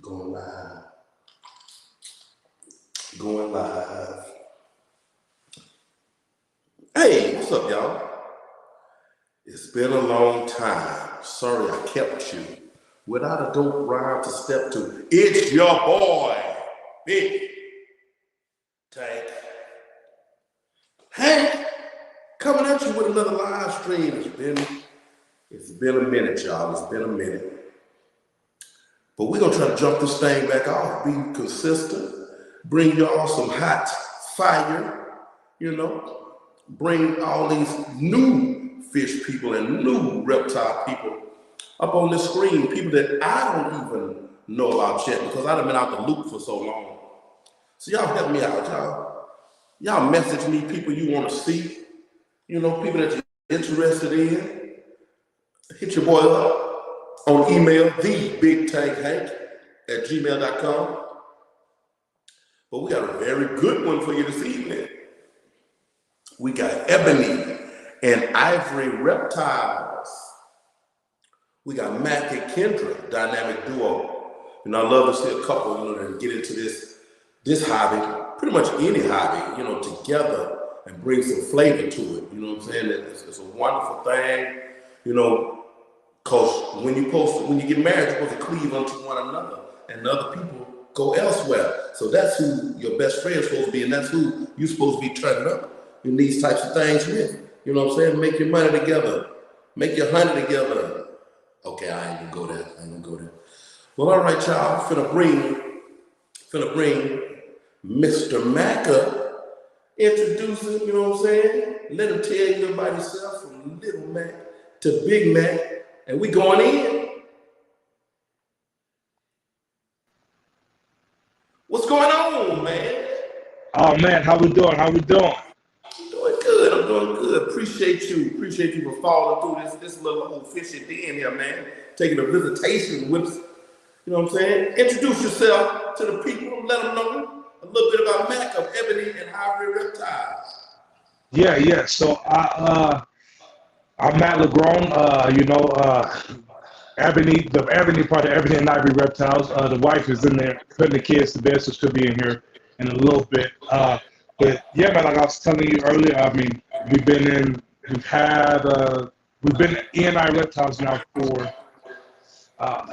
Going live. Going live. Hey, what's up, y'all? It's been a long time. Sorry I kept you without a dope rhyme to step to. It's your boy, Big Tank Hank, coming at you with another live stream. It's been a minute, y'all. It's been a minute. But we're going to try to jump this thing back off, be consistent, bring y'all some hot fire, bring all these new fish people and new reptile people up on the screen, people that I don't even know about yet because I've been out the loop for so long. So y'all help me out, y'all. Y'all message me people you want to see, people that you're interested in. Hit your boy up on email, thebigtankhank@gmail.com. But we got a very good one for you this evening. We got Ebony and Ivory Reptiles. We got Mac and Kendra, dynamic duo. I love to see a couple, that get into this hobby, pretty much any hobby, together and bring some flavor to it. You know what I'm saying? It's a wonderful thing, because when you get married, you're supposed to cleave unto one another, and other people go elsewhere. So that's who your best friend's supposed to be, and that's who you're supposed to be turning up in these types of things with. You know what I'm saying? Make your money together. Make your honey together. Okay, I ain't gonna go there. Well, all right, y'all. Finna bring Mr. Mac up. Introduce him, you know what I'm saying? Let him tell you about himself from Little Mac to Big Mac. And we going in. What's going on, man? Oh man, how we doing? I'm doing good. Appreciate you for falling through this little old fishy den here, man. Taking a visitation with us. You know what I'm saying? Introduce yourself to the people. Let them know a little bit about Mac of Ebony and Ivory Reptiles. Yeah. So I'm Matt LeGrone. Ebony, the Ebony part of Ebony and Ivory Reptiles. The wife is in there putting the kids to bed, so she'll be in here in a little bit. But yeah, man, like I was telling you earlier, I mean, we've been E&I Reptiles now for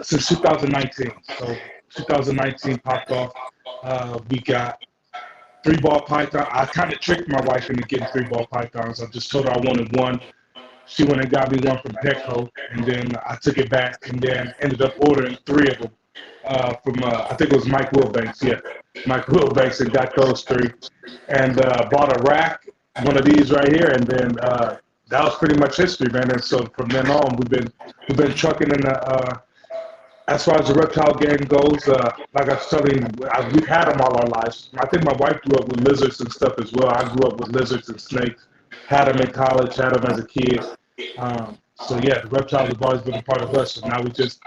since 2019. So 2019 popped off. We got 3-ball python. I kind of tricked my wife into getting 3-ball pythons. I just told her I wanted one. She went and got me one from Petco, and then I took it back and then ended up ordering 3 of them from, I think it was Mike Wilbanks. Yeah, Mike Wilbanks, and got those 3. And bought a rack, one of these right here, and then that was pretty much history, man. And so from then on, we've been trucking in the, as far as the reptile game goes, like I was telling you, we've had them all our lives. I think my wife grew up with lizards and stuff as well. I grew up with lizards and snakes. Had them in college, had them as a kid. So yeah, the reptiles have always been a part of us. So now we just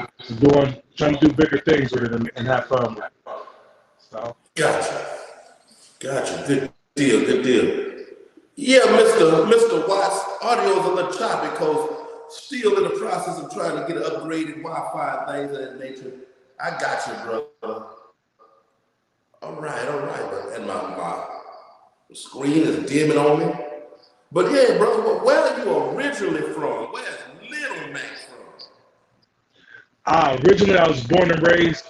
trying to do bigger things with it and have fun with it. So. Gotcha. Good deal. Yeah, Mr. Watts, audio's a little choppy because still in the process of trying to get an upgraded Wi-Fi and things of that nature. I got you, brother. All right. And my screen is dimming on me. But yeah, brother, where are you originally from? Where's Little Mac from? Originally, I was born and raised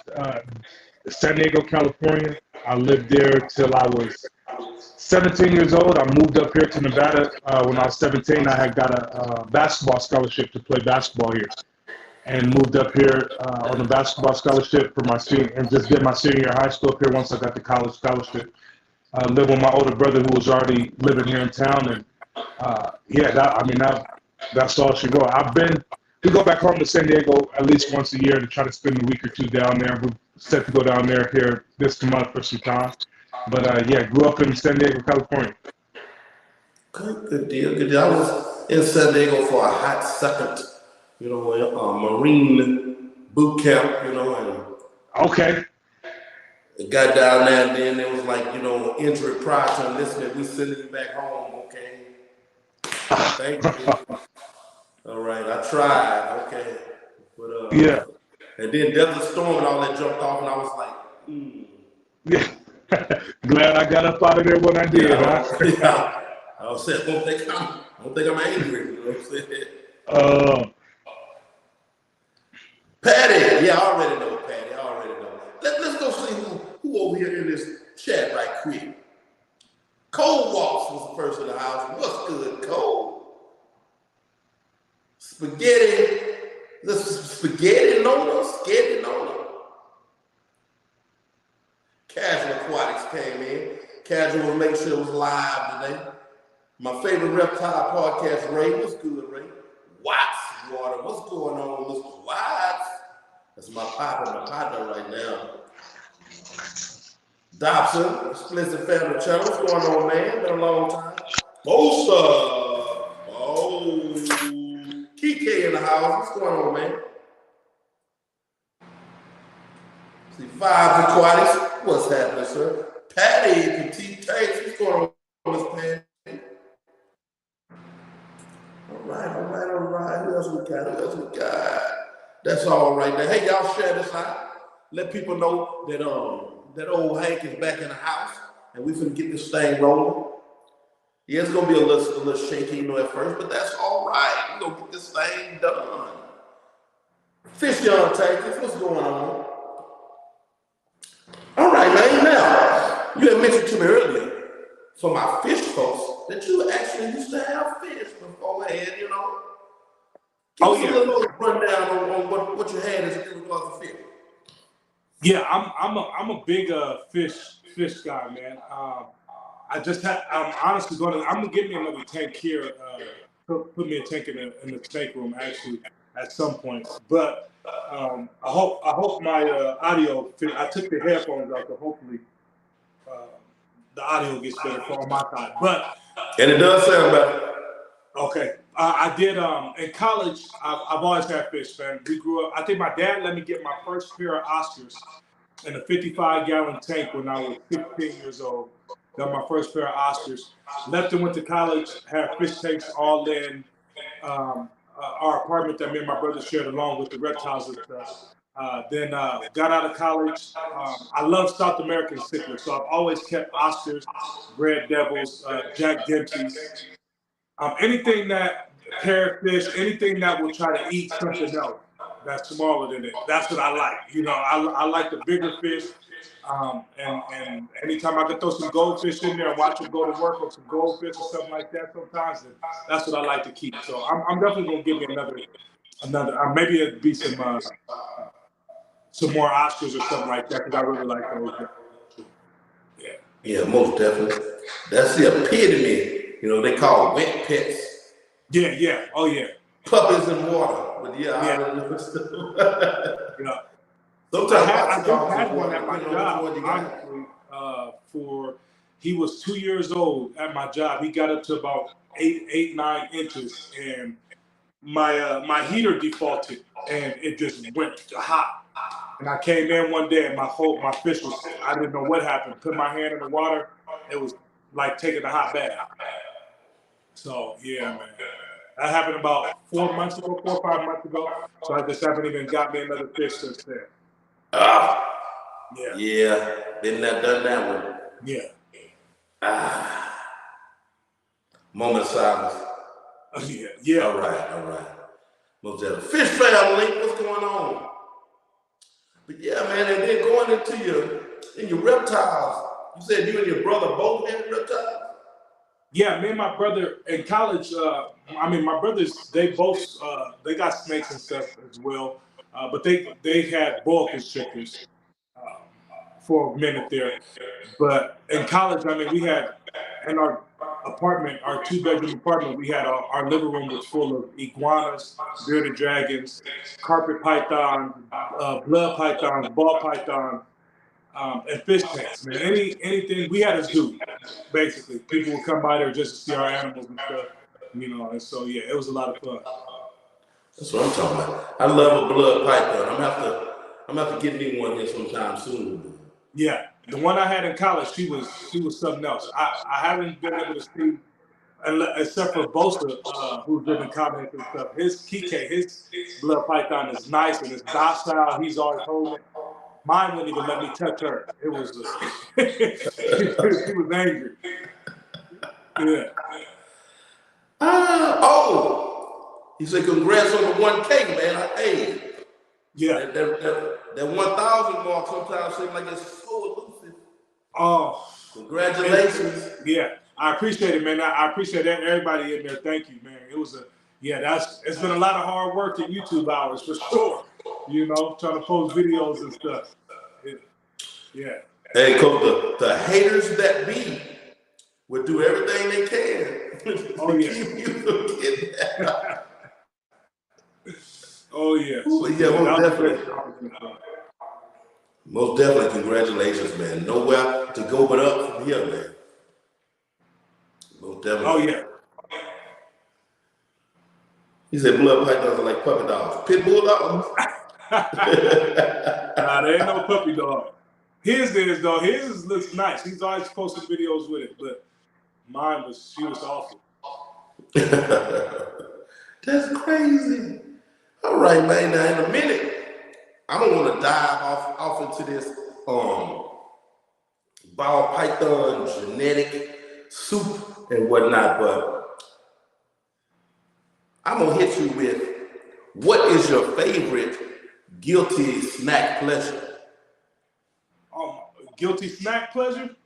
San Diego, California. I lived there till I was 17 years old. I moved up here to Nevada when I was 17. I had got a basketball scholarship to play basketball here, and moved up here on a basketball scholarship for my senior, and just did my senior year of high school up here. Once I got the college scholarship, lived with my older brother who was already living here in town, and that's all she wrote. We go back home to San Diego at least once a year to try to spend a week or 2 down there. We're set to go down there here this month for some time. But grew up in San Diego, California. Good deal. I was in San Diego for a hot second, Marine boot camp, and okay. it got down there, and then it was like, injury prior to enlistment. We sending you back home, okay? Thank you. All right, I tried, okay. But yeah. And then Desert Storm and all that jumped off, and I was like, Yeah. Glad I got up out of there when I did, huh? Yeah. I was saying, I don't think I'm angry. You know what I'm saying? Patty, yeah, I already know Patty. I already know. Let's go see who over here in this chat right quick. Cole Walks was the first in the house. What's good, Cole? Spaghetti Nona. Casual Aquatics came in. Casual was making sure it was live today. My favorite reptile podcast, Ray. What's good, Ray? Watts Water. What's going on, Mr. Watts? That's my partner right now. Dobson, Explicit Family Channel. What's going on, man? Been a long time. Bosa. Oh. Kike in the house. What's going on, man? See, Vibes Aquatics. What's happening, sir? Patty, Petite Takes. What's going on, Miss Patty? All right. Who else we got? That's all right there. Hey, y'all share this out. Let people know that that old Hank is back in the house, and we finna get this thing rolling. Yeah, it's gonna be a little shaky, at first, but that's all right. We're gonna get this thing done. Fishy on Texas, what's going on? All right, man. Now, you had mentioned to me earlier, for my fish folks, that you actually used to have fish beforehand, Give us a little rundown on what you had as regards to fish. Yeah, I'm a big fish guy, man. I'm honestly I'm gonna get me another tank here. Put me a tank in the tank room actually at some point. But I hope my audio. I took the headphones out, so hopefully the audio gets better on my side. But and it does sound better. Okay. I did in college. I've always had fish, man. We grew up. I think my dad let me get my first pair of Oscars in a 55-gallon tank when I was 15 years old. Got my first pair of Oscars. Left and went to college. Had fish tanks all in our apartment that me and my brother shared along with the reptiles and stuff. Then got out of college. I love South American cichlids, so I've always kept Oscars, red devils, Jack Dempsey's. Anything that parrotfish, anything that will try to eat something else that's smaller than it. That's what I like. I like the bigger fish. And anytime I can throw some goldfish in there and watch them go to work on some goldfish or something like that sometimes, that's what I like to keep. So I'm definitely going to give me another maybe it'd be some more Oscars or something like that because I really like those. Yeah, most definitely. That's the epitome. They call wet pets. Yeah. Oh, yeah. Puppies in water. But yeah. Sometimes I just had one at my job, honestly, he was 2 years old at my job. He got up to about 9 inches, and my heater defaulted, and it just went hot. And I came in one day, and my fish was, I didn't know what happened. Put my hand in the water, it was like taking a hot bath. So, yeah, man. That happened about 4 or 5 months ago. So I just haven't even got me another fish since then. Yeah. Been there, done that one. Yeah. Moment of silence. Yeah. All right. Most definitely. Fish family, what's going on? But yeah, man, and then going into your reptiles. You said you and your brother both had reptiles? Yeah, me and my brother in college. My brothers, they both they got snakes and stuff as well, but they had boa constrictors for a minute there. But in college, we had in our apartment, our 2-bedroom apartment, we had our living room was full of iguanas, bearded dragons, carpet pythons, blood pythons, ball pythons. And fish tanks, man. Anything. We had a zoo, basically. People would come by there just to see our animals and stuff, And so yeah, it was a lot of fun. That's what I'm talking about. I love a blood python. I'm gonna have to get me one here sometime soon. Yeah, the one I had in college, she was something else. I haven't been able to see, except for Bosa, who's been commenting and stuff. His Kike, his blood python is nice and it's docile. He's always holding it. Mine wouldn't even let me touch her. It was she was angry. Yeah. He said, congrats on the 1K, man. Hey. Yeah. That 1,000 mark sometimes seems like it's so elusive. Oh. Congratulations. Yeah. I appreciate it, man. I appreciate everybody in there. Thank you, man. It was it's been a lot of hard work in YouTube hours for sure. You know, trying to post videos and stuff. Yeah. Hey, Coach, the haters that be will do everything they can to keep you from getting that. Oh, yes. Yeah, most definitely. Most definitely, congratulations, man. Nowhere to go but up from here, man. Most definitely. Oh, yeah. He said blood pythons are like puppy dogs. Pit bull dogs? Nah, there ain't no puppy dog. His is, though. His looks nice. He's always posting videos with it, but she was awful. That's crazy. All right, man. Now, in a minute, I don't want to dive off into this ball python genetic soup and whatnot, but I'm going to hit you with, what is your favorite guilty snack pleasure? Guilty snack pleasure?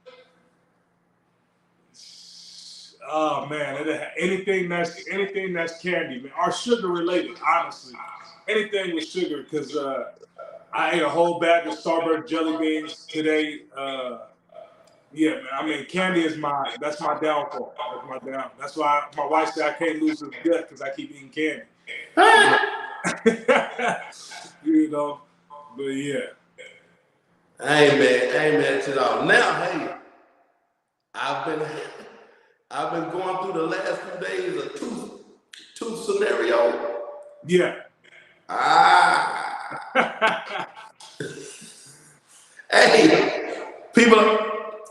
Oh man, anything that's candy, man, or sugar related. Honestly, anything with sugar, because I ate a whole bag of Starburst jelly beans today. Yeah, man. I mean, candy is that's my downfall. That's my down. That's why my wife said I can't lose this gut because I keep eating candy. You know, but yeah. I ain't mad at you at all. Now, hey, I've been going through the last few days a tooth scenario. Yeah. Hey, people,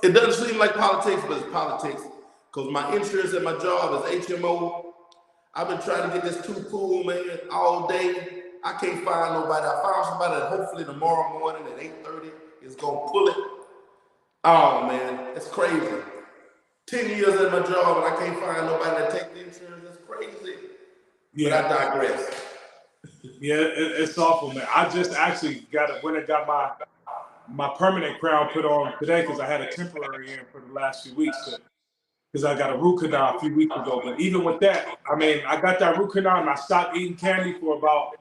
it doesn't seem like politics, but it's politics. Because my insurance at my job is HMO. I've been trying to get this tooth pulled, man, all day. I can't find nobody. I found somebody that hopefully tomorrow morning at 8:30 is going to pull it. Oh, man, it's crazy. 10 years at my job and I can't find nobody that take the insurance. That's crazy. Yeah. But I digress. Yeah, it's awful, man. I just actually went and got my permanent crown put on today because I had a temporary in for the last few weeks because I got a root canal a few weeks ago. But even with that, I mean, I got that root canal and I stopped eating candy for about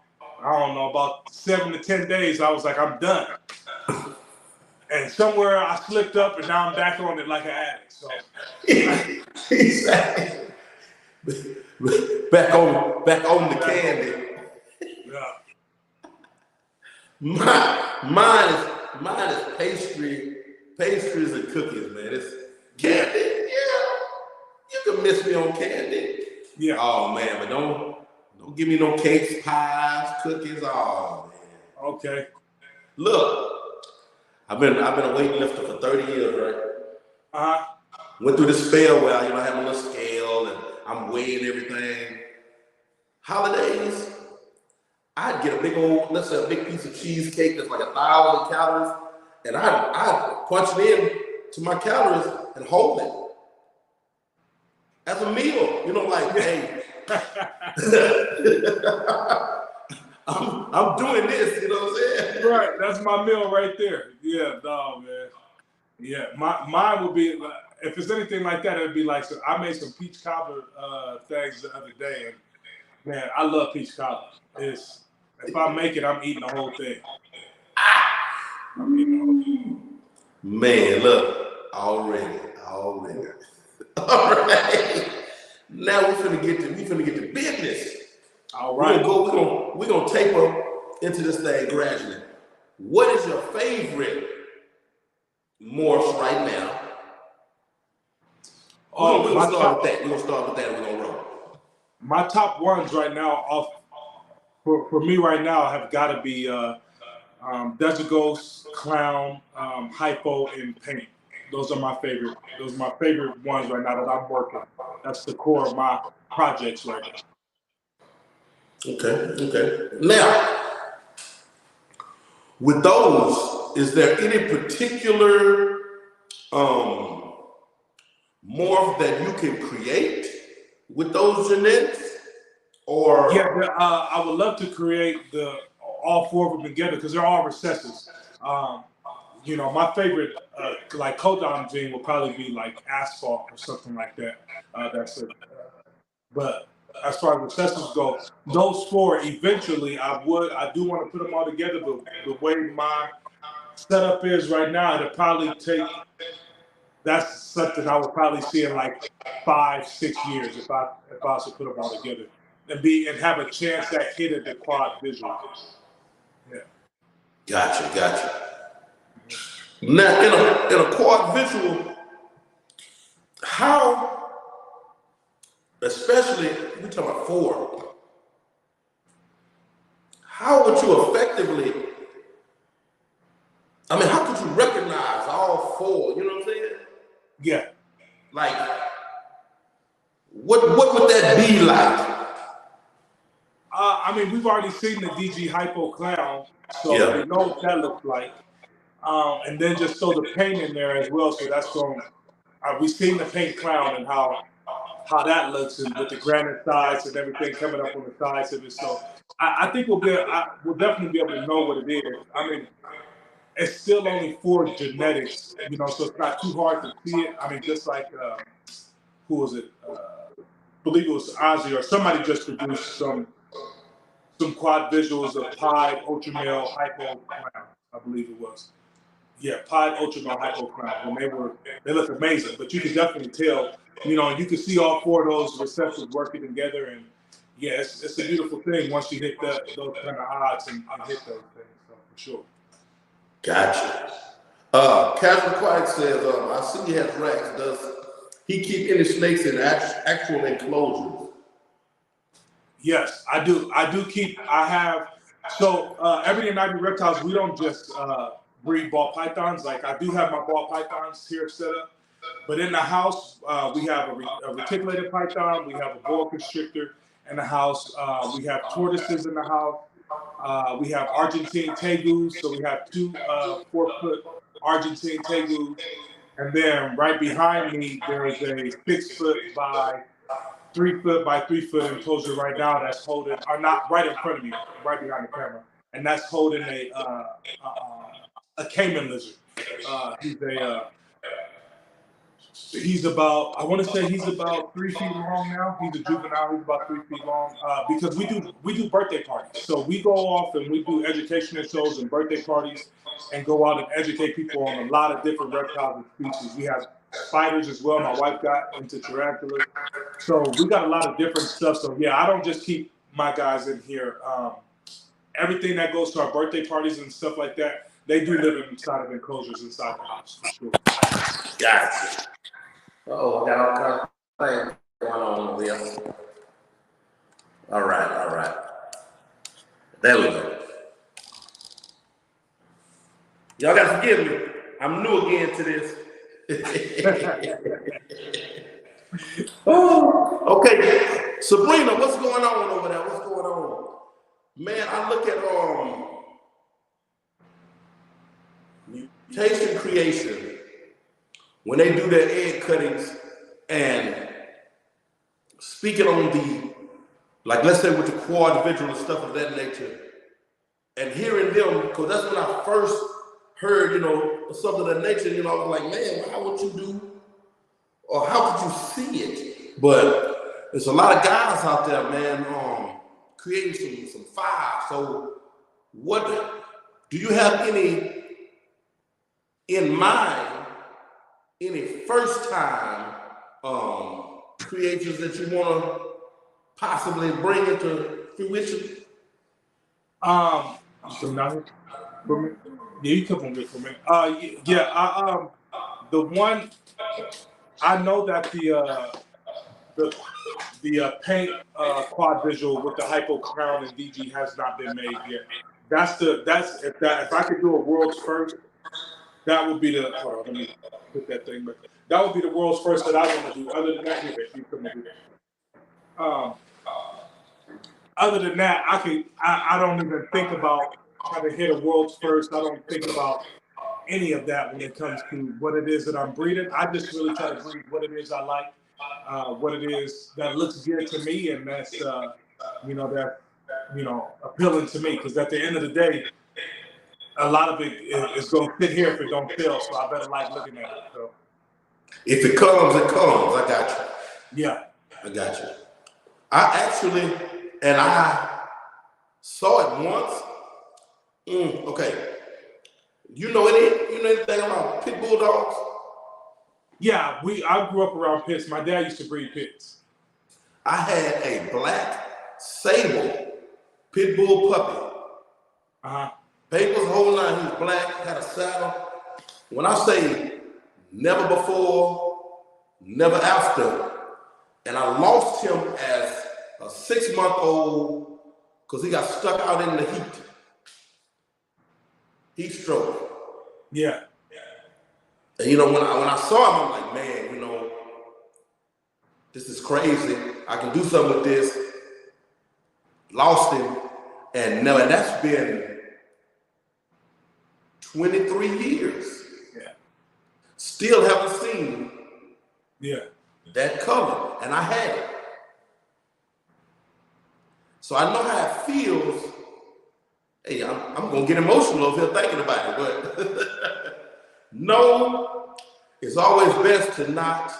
7 to 10 days. I was like, I'm done. And somewhere I slipped up and now I'm back on it like an addict. So exactly. Back on the candy. Yeah. Mine is pastries and cookies, man. It's candy. Yeah. You can miss me on candy. Yeah. Oh man, but don't give me no cakes, pies, cookies. Oh man. Okay. Look, I've been a weightlifter for 30 years, right? Uh-huh. Went through this spell where I have a little scale and I'm weighing everything. Holidays, I'd get a big piece of cheesecake that's like 1,000 calories, and I'd punch it in to my calories and hold it as a meal. You know, like, hey, I'm doing this. You know what I'm saying? Right, that's my meal right there. Yeah, dog, man. Yeah, mine would be, if it's anything like that, it'd be like, so I made some peach cobbler things the other day, and man, I love peach cobbler. If I make it, I'm eating the whole thing. Man, look, already. All right. Now we finna get to business. All right. We're gonna taper into this thing gradually. What is your favorite morphs right now? We're gonna start with that. We're gonna start with that and we're gonna roll. My top ones right now, for me right now, have got to be Desert Ghost, Clown, Hypo, and Paint. Those are my favorite. Those are my favorite ones right now that I'm working. That's the core of my projects right now. Okay. Now, with those, is there any particular morph that you can create with those genetics? Or yeah, I would love to create all four of them together because they're all recessives. You know, my favorite like codon gene will probably be like asphalt or something like that. But as far as recessives go, those four eventually I do want to put them all together. But the way my setup is right now, it'll probably take. That's something I would probably see in like 5-6 years if I was to put them all together and have a chance at hitting the quad visual. Yeah. Gotcha. Now, in a quad visual, how, especially we talk about 4, how would you effectively? I mean, how could you recognize all 4? You know what I'm saying? Yeah. Like, what would that be like? I mean, we've already seen the DG Hypo Clown, so Yeah. we know what that looks like. And then just throw the paint in there as well. So that's going. We've seen the paint clown and how that looks, and with the granite sides and everything coming up on the sides of it. So I think we'll definitely be able to know what it is. I mean, it's still only 4 genetics, you know, so it's not too hard to see it. I mean, just like who was it? I believe it was Ozzy or somebody just produced some quad visuals of Pied, Ultramale, Hypo Crown, I believe it was. Yeah, Pied, Ultramale, Hypo Crown. And they look amazing, but you can definitely tell, you know, you can see all 4 of those receptors working together, and yeah, it's a beautiful thing once you hit those kind of odds and hit those things, so for sure. Gotcha. Casual Quiet says, I see he has racks. Does he keep any snakes in actual enclosures? Yes, I do. I have, so Everyday IVORY Reptiles, we don't just breed ball pythons. Like, I do have my ball pythons here set up, but in the house, we have a reticulated python, we have a boa constrictor in the house, we have tortoises in the house, we have Argentine tegus, so we have 2 4-foot Argentine tegus, and then right behind me, there is a 6-foot by 3-foot by 3-foot enclosure right now that's holding, or not right in front of me, right behind the camera, and that's holding a caiman lizard. He's about, I want to say he's about 3 feet long now. He's a juvenile. He's about 3 feet long because we do birthday parties. So we go off and we do educational shows and birthday parties and go out and educate people on a lot of different reptiles and species. We have spiders as well. My wife got into tarantulas. So we got a lot of different stuff. So yeah, I don't just keep my guys in here. Everything that goes to our birthday parties and stuff like that, they do live inside of enclosures inside the house, for sure. Gotcha. Oh, I got all kinds of things going on over here. All right. There we go. Y'all got to forgive me. I'm new again to this. Oh, okay. Sabrina, what's going on over there? What's going on? Man, I look at mutation creation. When they do their egg cuttings and speaking on like let's say with the quad visual and stuff of that nature, and hearing them, because that's when I first heard, you know, something of that nature, you know, I was like, man, how would you do, or how could you see it? But there's a lot of guys out there, man, creating some fire. So what, do you have any in mind, any first time creators that you want to possibly bring into fruition? For me? Yeah, you come on good for me. The one, I know that the paint quad visual with the hypo crown and DG has not been made yet. If I could do a world's first, That would be the, hold on, let me put that thing back. That would be the world's first that I want to do. Other than that, here, baby, you come and do that. Other than that, I don't even think about trying to hit a world's first. I don't think about any of that when it comes to what it is that I'm breeding. I just really try to breed what it is I like, what it is that looks good to me, and that's appealing to me. Because at the end of the day, a lot of it is going to sit here if it don't sell. So I better like looking at it. So If it comes, it comes. I got you. yeah, I got you. I actually, and I saw it once. Okay. You know anything about pit bull dogs? yeah. I grew up around pits. My dad used to breed pits. I had a black sable pit bull puppy. Papers whole line. He was black, had a saddle. When I say never before, never after, and I lost him as a 6-month-old because he got stuck out in the heat. Heat stroke. Yeah. And when I saw him, I'm like, man, this is crazy. I can do something with this. Lost him, and that's been 23 years. Yeah. Still haven't seen that color, and I had it. So I know how it feels. Hey, I'm gonna get emotional over here thinking about it, but no, it's always best to not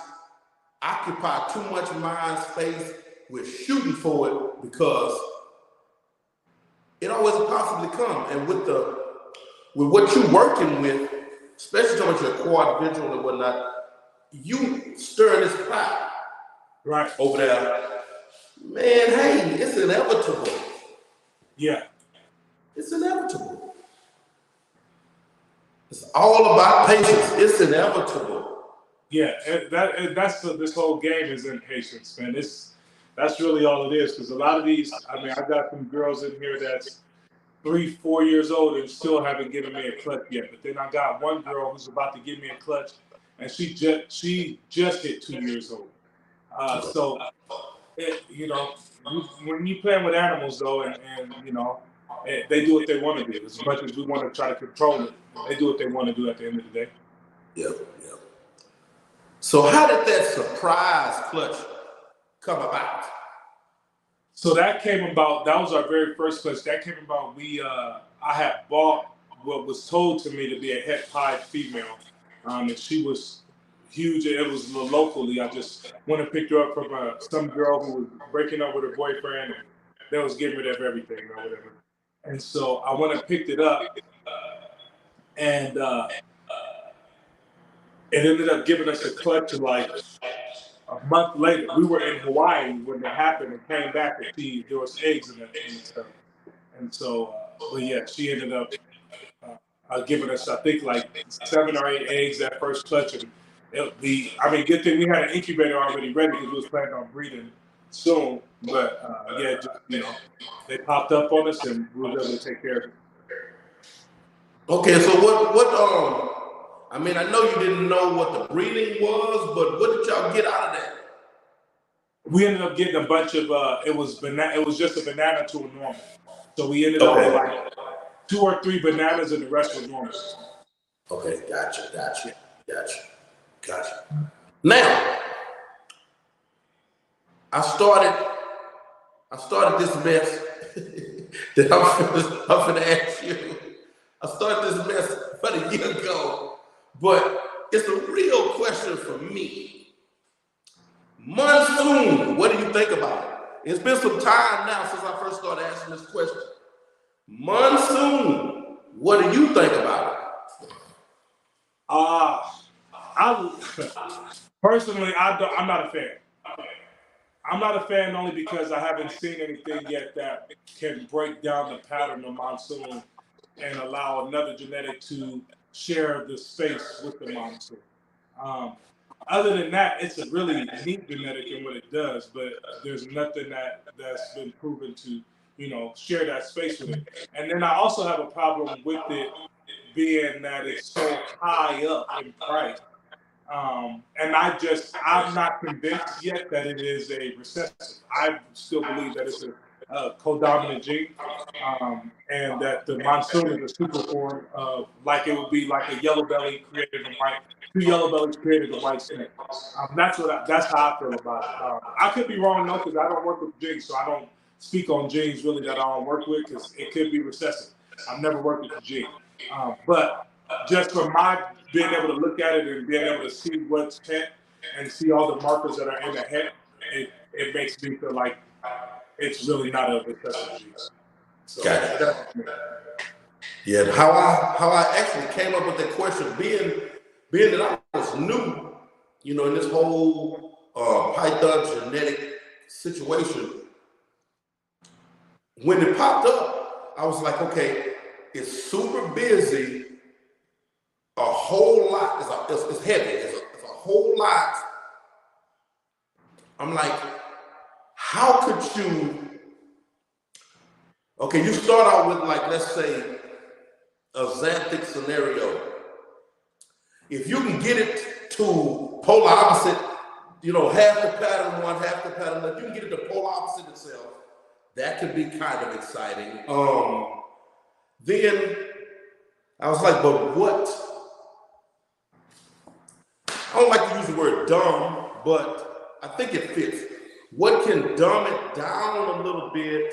occupy too much mind space with shooting for it, because it always possibly come. And with what you're working with, especially talking about your quad visual and whatnot, you stirring this pot right over there. Man, hey, it's inevitable. Yeah. It's inevitable. It's all about patience. It's inevitable. Yeah, this whole game is in patience, man. That's really all it is. Because a lot of these, I got some girls in here that's 3-4 years old and still haven't given me a clutch yet. But then I got one girl who's about to give me a clutch, and she just hit 2 years old. So, when you playing with animals though, and they do what they want to do. As much as we want to try to control it, they do what they want to do at the end of the day. Yep. So how did that surprise clutch come about? So that came about. That was our very first clutch. That came about. I had bought what was told to me to be a het pied female, and she was huge. It was locally. I just went and picked her up from some girl who was breaking up with her boyfriend, and they was getting rid of everything or whatever. And so I went and picked it up, and it ended up giving us a clutch like a month later. We were in Hawaii when it happened and came back and see there was eggs in the stuff. And so, but yeah, she ended up giving us, I think, like 7 or 8 eggs that first clutch. And good thing we had an incubator already ready because we was planning on breeding soon. But they popped up on us and we were able to take care of it. Okay, so what I know you didn't know what the breeding was, but what did y'all get out of that? We ended up getting a bunch of it was just a banana to a normal. So we ended up with like 2 or 3 bananas and the rest were normal. Okay, gotcha. Now, I started this mess that I'm finna ask you. I started this mess about a year ago, but it's a real question for me. Monsoon, what do you think about it? It's been some time now since I first started asking this question. Monsoon, what do you think about it? Personally, I'm not a fan. I'm not a fan only because I haven't seen anything yet that can break down the pattern of monsoon and allow another genetic to share the space with the monsoon. Other than that, it's a really neat genetic in what it does, but there's nothing that's been proven to, share that space with it. And then I also have a problem with it being that it's so high up in price. And I'm not convinced yet that it is a recessive. I still believe that it's a codominant gene, and that the monsoon is a super form of, like it would be like a yellow belly created a white, two yellow bellies created a white snake. That's how I feel about it. I could be wrong though, because I don't work with genes, so I don't speak on genes really that I don't work with, because it could be recessive. I've never worked with the gene, but just from my being able to look at it and being able to see what's het and see all the markers that are in the het, it makes me feel like it's really not a recessive gene. So Gotcha. Yeah, how I actually came up with that question, being that I was new, you know, in this whole python genetic situation. When it popped up, I was like, okay, it's super busy. A whole lot. It's heavy. It's a whole lot. I'm like, how could you? Okay, you start out with, like, let's say a xanthic scenario. If you can get it to polar opposite, you know, half the pattern one, half the pattern left, you can get it to polar opposite itself. That could be kind of exciting. Then I was like, but what? I don't like to use the word dumb, but I think it fits. What can dumb it down a little bit?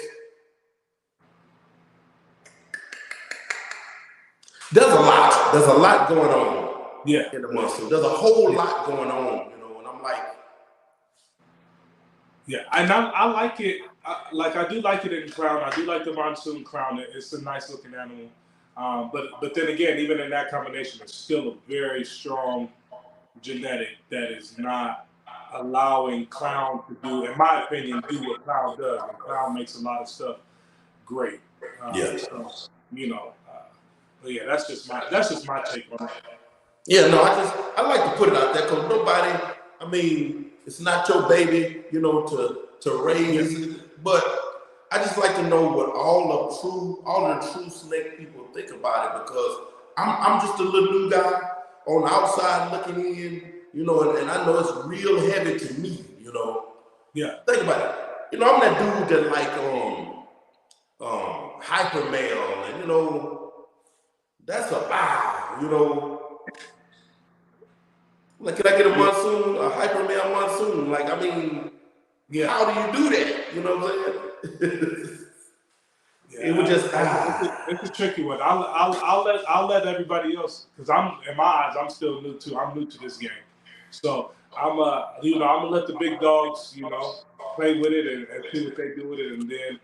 There's a lot going on. Yeah. In the monsoon. There's a whole lot going on, you know, and I'm like. Yeah, and I like it. I do like it in crown. I do like the monsoon crown. It's a nice looking animal. But then again, even in that combination, it's still a very strong genetic that is not allowing clown to do, in my opinion, do what clown does. And clown makes a lot of stuff great. Yeah. So, you know, but yeah, that's just my take on it. Yeah, no, I like to put it out there because nobody, I mean, it's not your baby, you know, to raise, but I just like to know what all the true snake people think about it, because I'm just a little new guy on the outside looking in, you know, and I know it's real heavy to me, you know. Yeah. Think about it. You know, I'm that dude that like hyper male, and you know, that's a wow, you know. Like, can I get a monsoon, a hyper male monsoon? Like, I mean, yeah. How do you do that? You know what I'm saying? Yeah, it would just it's a tricky one. I'll let everybody else, because I'm, in my eyes, I'm still new too. I'm new to this game, so I'm gonna let the big dogs, you know, play with it and see what they do with it, and then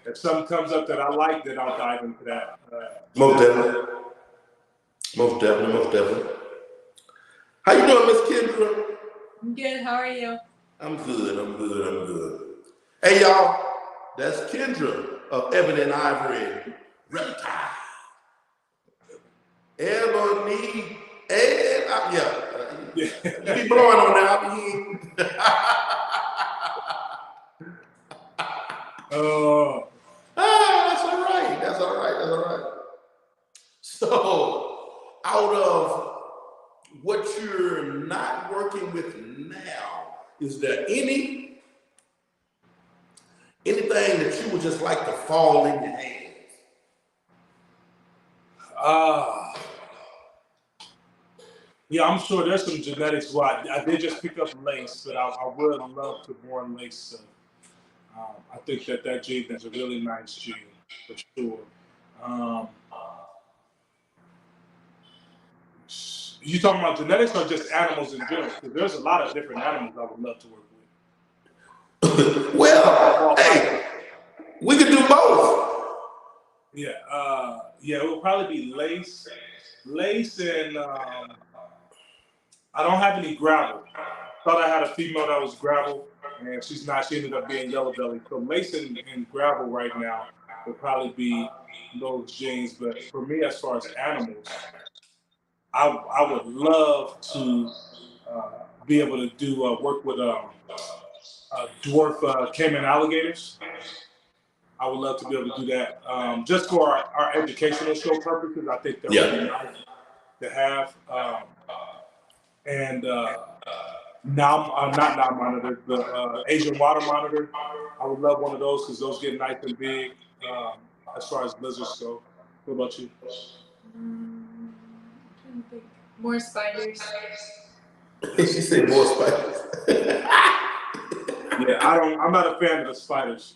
if something comes up that I like, then I'll dive into that. Most definitely. How you doing, Miss Kendra? I'm good. How are you? I'm good. Hey, y'all, that's Kendra of Ebony and Ivory Reptile. Ebony and you be blowing on that. That's all right. So, out of what you're not working with now, is there anything that you would just like to fall in your hands? Yeah, I'm sure there's some genetics where I did just pick up lace, but I would love to born lace. So, I think that gene is a really nice gene for sure. You talking about genetics or just animals in general? Because there's a lot of different animals I would love to work with. Well, hey, we could do both. Yeah, it would probably be lace, and I don't have any gravel. Thought I had a female that was gravel, and she's not. She ended up being yellow belly. So lace and gravel right now would probably be those genes. But for me, as far as animals, I would love to be able to do work with dwarf caiman alligators. I would love to be able to do that. Just for our educational show purposes, I think that would be nice to have. And not now monitors, the Asian water monitor. I would love one of those because those get nice and big as far as lizards go. What about you? I'm trying to think. More spiders. She said more spiders. Yeah, I'm not a fan of the spiders.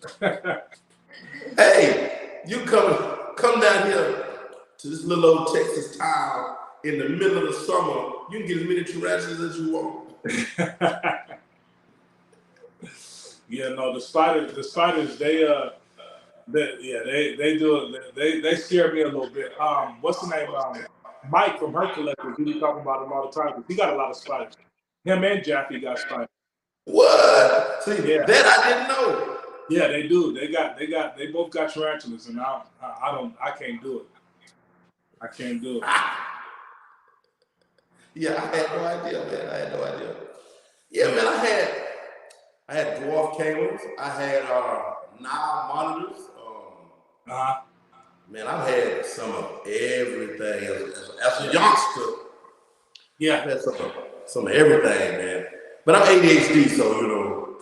Hey, you come down here to this little old Texas town in the middle of the summer. You can get as many tarantulas as you want. Yeah, no, the spiders, they do it. They scare me a little bit. What's the name? Mike from Her Collective. He be talking about them all the time. He got a lot of spiders. Him and Jackie got spiders. What? See, Yeah. that I didn't know. Yeah, they do. They both got tarantulas, and I can't do it. I can't do it. Yeah, I had no idea, man. I had no idea. Yeah, man, I had dwarf cameras. I had Nile monitors. Man, I've had some of everything as a youngster. Yeah, I've had some of everything, man. But I'm ADHD, so you know,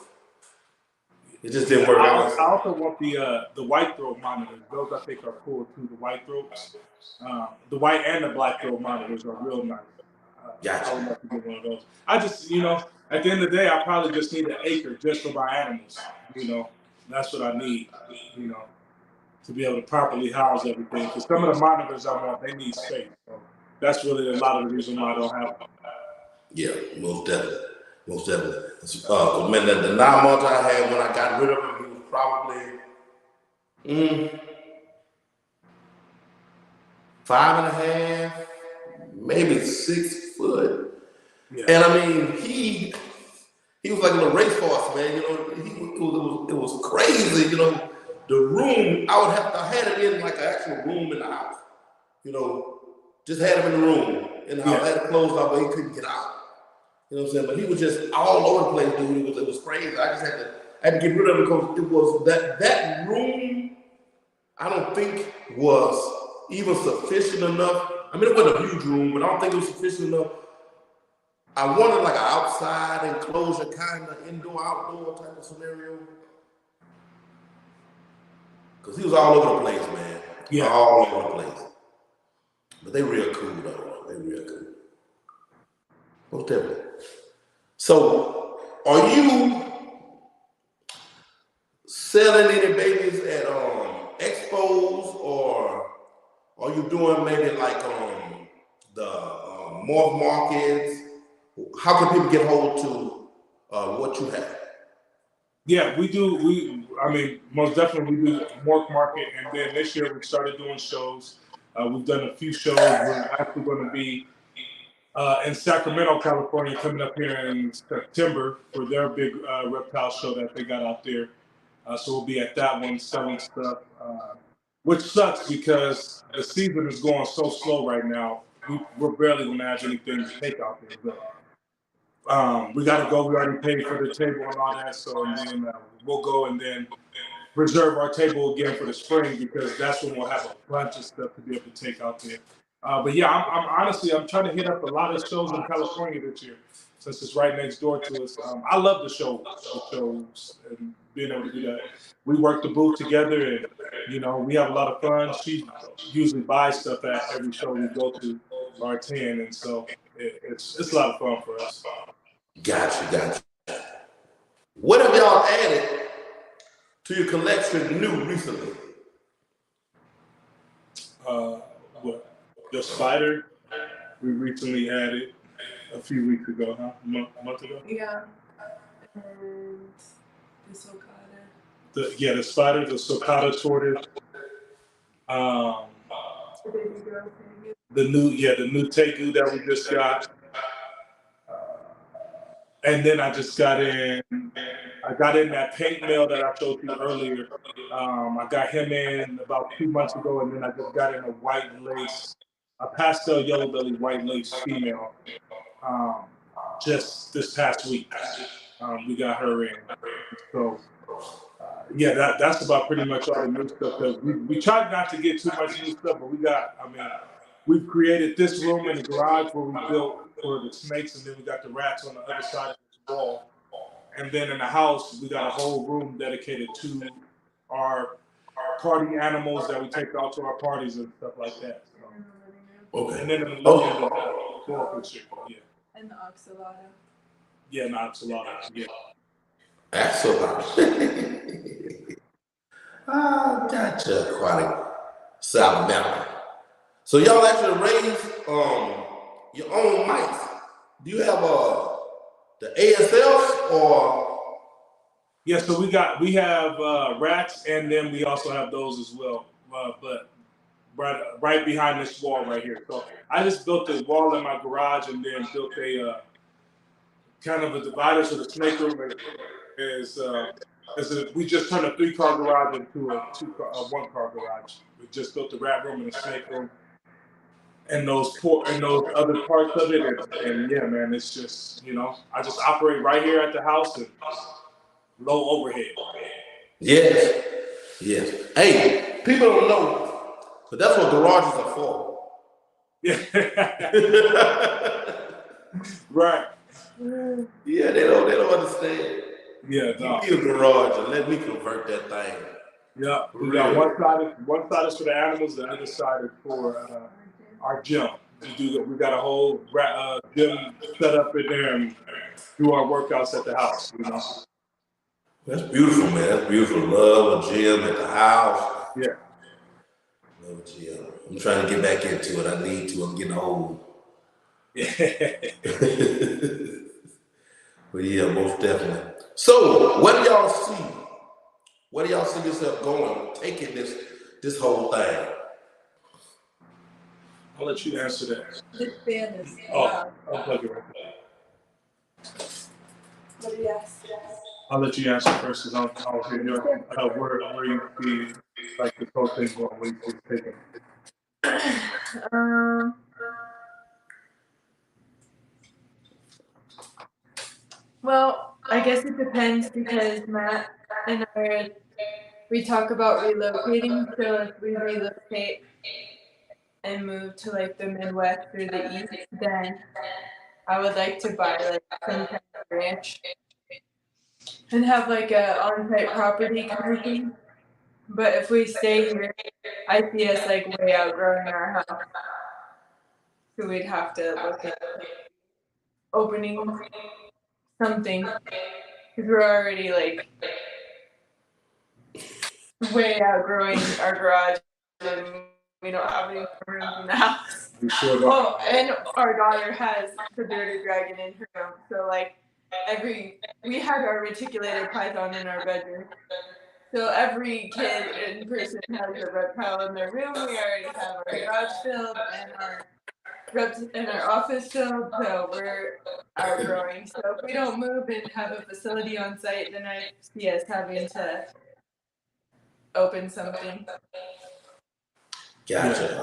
it just didn't work out. I also want the white throat monitors. Those I think are cool too. The white throats, the white and the black throat monitors are real nice. Gotcha. I would love to get one of those. I just, at the end of the day, I probably just need an acre just for my animals. That's what I need. To be able to properly house everything. Because some of the monitors I want, they need space. So that's really a lot of the reason why I don't have them. Yeah, most definitely. Most definitely. Man, the 9 months I had when I got rid of him, he was probably 5.5, maybe 6 foot. Yeah. And I mean, he was like a little racehorse, man. It was crazy. The room, I had him in like an actual room in the house. Just had him in the room in the house. I had it closed off, but he couldn't get out. You know what I'm saying? But he was just all over the place, dude. It was crazy. I just had to get rid of him because it was that room. I don't think was even sufficient enough. I mean, it wasn't a huge room, but I don't think it was sufficient enough. I wanted like an outside enclosure, kind of indoor-outdoor type of scenario. Because he was all over the place, man. Yeah. All over the place. But they real cool, though. They real cool. Most definitely. So, are you selling any babies at expos, or are you doing maybe like the morph markets? How can people get hold to what you have? Yeah, we do. Most definitely we do morph market, and then this year we started doing shows. We've done a few shows. We're actually going to be in Sacramento, California, coming up here in September for their big reptile show that they got out there. So we'll be at that one selling stuff, which sucks because the season is going so slow right now. We're barely going to have anything to take out there. But we got to go. We already paid for the table and all that. So and then we'll go and then reserve our table again for the spring because that's when we'll have a bunch of stuff to be able to take out there. But yeah, I'm honestly trying to hit up a lot of shows in California this year since it's right next door to us. I love the shows and being able to do that. We work the booth together and, we have a lot of fun. She usually buys stuff at every show we go to or attend. And so it's a lot of fun for us. Gotcha. What have y'all added to your collection new recently? What? The spider we recently added a few weeks ago, huh? A month ago? Yeah. And the sulcata. The spider, the sulcata tortoise. The baby girl thing. The new tegu that we just got. And then I got in that paint mail that I showed you earlier. I got him in about 2 months ago, and then I just got in a pastel yellow belly white lace female just this past week. We got her in. So Yeah, that's about pretty much all the new stuff. Cause we tried not to get too much new stuff, but we've created this room in the garage where we built for the snakes, and then we got the rats on the other side of the wall. And then in the house, we got a whole room dedicated to our party animals that we take out to our parties and stuff like that. So. Okay. And then in the living room, for chicken, yeah. And the oxalata. Yeah, no, oxalata, yeah. Axolotl. Ah, gotcha. Aquatic salamander. So y'all actually raise your own mice. Do you have the ASFs or? Yeah, so we have rats, and then we also have those as well. But right behind this wall right here. So I just built a wall in my garage, and then built a kind of a divider so the snake room we just turned a 3-car garage into a 1-car garage. We just built the rat room and the snake room, and those other parts of it, and yeah, man, it's just I just operate right here at the house and low overhead. Yes. Yes. Hey, people don't know, but that's what garages are for. Yeah. Right. Yeah, they don't understand. Yeah, no. Give me a garage and let me convert that thing. Yeah, we got one side is for the animals, the other side is for our gym. We got a whole gym set up in there and do our workouts at the house. That's beautiful, man. That's beautiful. Love a gym at the house. Yeah. Love a gym. I'm trying to get back into it. I need to. I'm getting old. Yeah. But yeah, most definitely. So, what do y'all see? Where do y'all see yourself going, taking this whole thing? I'll let you answer that. This band is I'll plug it right there. What do you ask? I'll let you answer first, because I'll hear where you see like the whole thing going, where you see it taking. Well, I guess it depends because Matt and we talk about relocating. So if we relocate and move to like the Midwest or the East, then I would like to buy like some kind of ranch and have like a on-site property kind of thing. But if we stay here, I see us like way outgrowing our house. So we'd have to look at opening something because we're already like way outgrowing our garage and we don't have any room in the house. Oh, and our daughter has the bearded dragon in her room. So like we had our reticulated python in our bedroom. So every kid in person has a reptile in their room. We already have our garage filled and our office filled, so we're outgrowing. So if we don't move and have a facility on site, then I see us having to open something. Gotcha.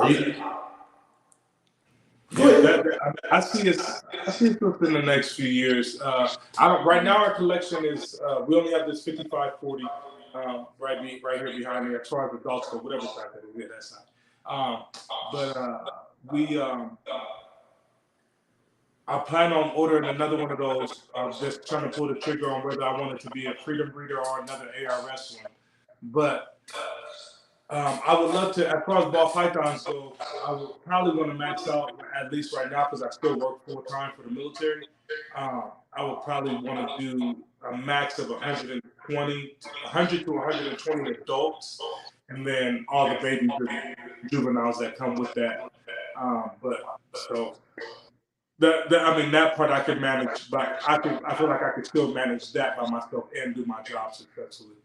I see us within the next few years. Right now our collection is we only have this 5540 right here behind me as far as adults go, whatever side that is, that side. But I plan on ordering another one of those. I'm just trying to pull the trigger on whether I want it to be a freedom breeder or another ARS one. But I would love to, as far as ball pythons go, I would probably want to max out, at least right now, because I still work full time for the military. I would probably want to do a max of 100 to 120 adults, and then all the babies and juveniles that come with that. That part I could manage, but I feel like I could still manage that by myself and do my job successfully.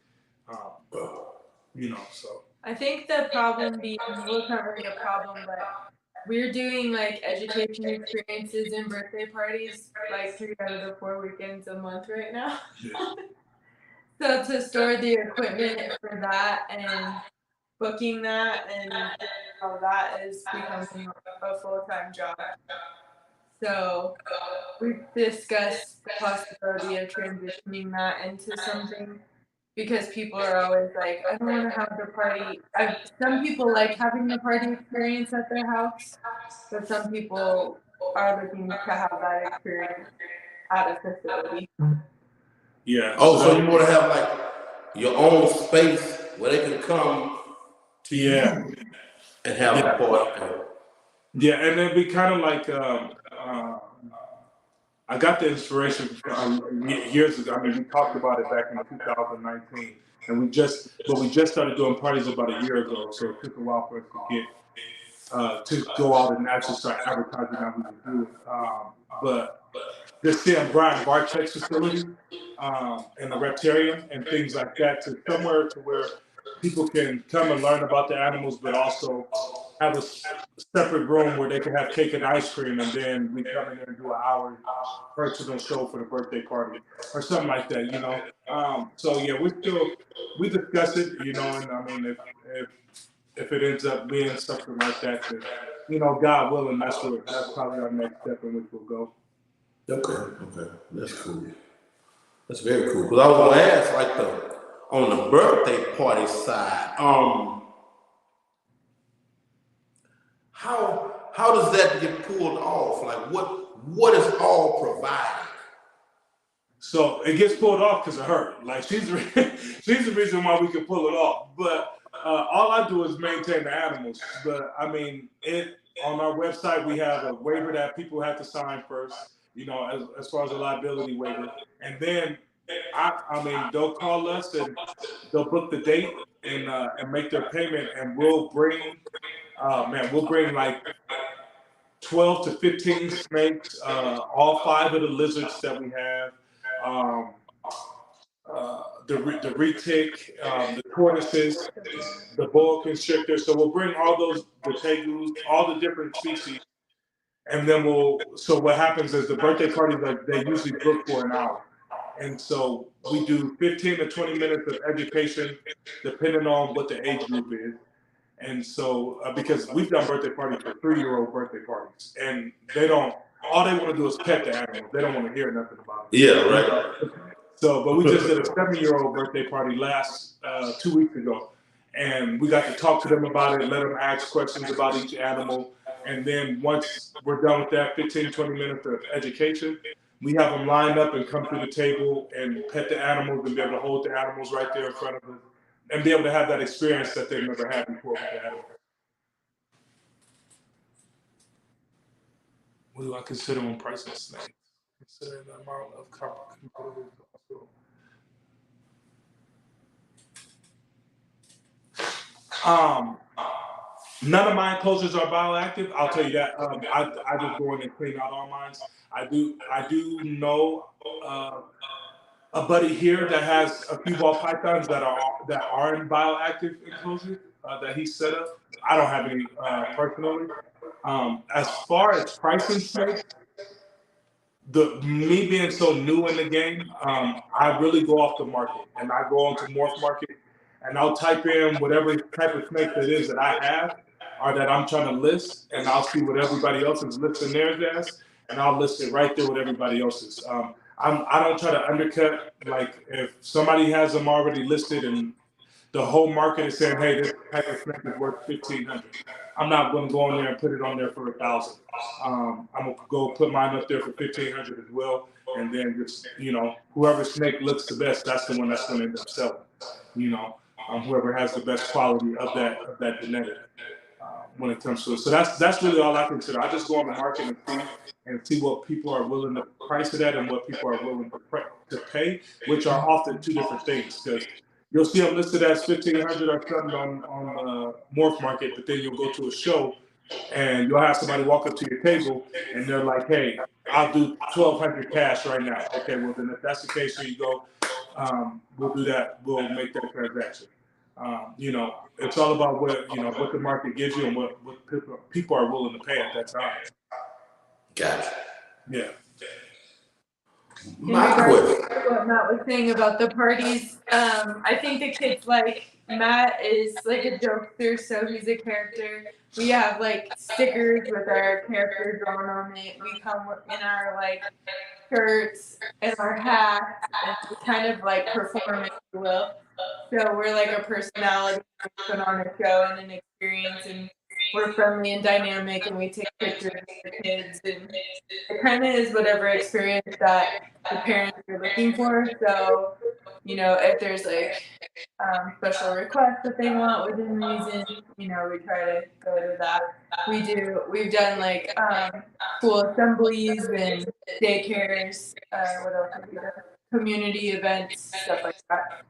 So. I think the problem being, we're covering a problem, but we're doing like education experiences and birthday parties like 3 out of the 4 weekends a month right now. Yeah. So to store the equipment for that and booking that and all that is becoming a full-time job. So we've discussed the possibility of transitioning that into something because people are always like, I don't want to have the party. Some people like having the party experience at their house, but some people are looking to have that experience at a facility. Yeah. Oh, so you want to have like your own space where they can come to you and have a party. Yeah, and it'd be kind of like I got the inspiration years ago. I mean, we talked about it back in 2019, and we just started doing parties about a year ago. So it took a while for us to get to go out and actually start advertising that we would do it. But just seeing Brian Bartek's facility and the Reptarium and things like that, to somewhere to where people can come and learn about the animals, but also have a separate room where they can have cake and ice cream, and then we come in there and do an hour personal show for the birthday party or something like that, you know. So yeah, we discuss it, you know, and I mean if it ends up being something like that, then, you know, God willing, that's probably our next step in which we'll go. Okay, that's cool. That's very cool. Because I was gonna ask, like on the birthday party side, how does that get pulled off? Like what is all provided? So it gets pulled off because of her. Like she's the reason why we can pull it off. But all I do is maintain the animals. But I mean, on our website we have a waiver that people have to sign first. You know, as far as a liability waiver, and then I mean they'll call us and they'll book the date and make their payment, and we'll bring like 12 to 15 snakes, all 5 of the lizards that we have, the retic, the tortoises, the boa constrictor. So we'll bring all those, the tegus, all the different species, and then so what happens is the birthday parties, they usually book for an hour. And so we do 15 to 20 minutes of education, depending on what the age group is. And so, because we've done birthday parties for 3-year-old birthday parties, and all they want to do is pet the animals. They don't want to hear nothing about it. Yeah, right. So, but we just did a 7-year-old birthday party 2 weeks ago, and we got to talk to them about it, let them ask questions about each animal. And then once we're done with that 15, 20 minutes of education, we have them lined up and come through the table and pet the animals and be able to hold the animals right there in front of us and be able to have that experience that they've never had before with the animals. What do I consider when pricing snakes? Consider the amount of competitive. None of my enclosures are bioactive. I'll tell you that. I just go in and clean out all mine. I do know a buddy here that has a few ball pythons that are in bioactive enclosures that he set up. I don't have any personally. As far as pricing snakes, me being so new in the game, I really go off the market, and I go onto Morph Market, and I'll type in whatever type of snake that is that I have or that I'm trying to list, and I'll see what everybody else is listing theirs as, and I'll list it right there with everybody else's. I don't try to undercut. Like if somebody has them already listed and the whole market is saying, hey, this type of snake is worth $1,500. I'm not going to go in there and put it on there for $1,000. I'm going to go put mine up there for $1,500 as well. And then just, you know, whoever snake looks the best, that's the one that's going to end up selling. You know, whoever has the best quality of that genetic when it comes to it. So that's really all I consider. I just go on the market and see what people are willing to price it at and what people are willing to pay, which are often two different things. Because you'll see them listed as $1,500 or something on Morph Market, but then you'll go to a show and you'll have somebody walk up to your table and they're like, hey, I'll do $1,200 cash right now. Okay, well then if that's the case, here you go. We'll do that. We'll make that transaction. You know, it's all about what the market gives you and what people are willing to pay at that time. Gotcha. Yeah. My question. What Matt was saying about the parties, I think the kids like Matt is like a jokester, so he's a character. We have like stickers with our character drawn on it. We come in our like shirts and our hats and we kind of like perform, if you will. So we're like a personality put on a show and an experience, and we're friendly and dynamic, and we take pictures of the kids, and it kind of is whatever experience that the parents are looking for. So, you know, if there's like special requests that they want within reason, you know, we try to go to that. We've done like school assemblies and daycares, what else have we done? Community events, stuff like that.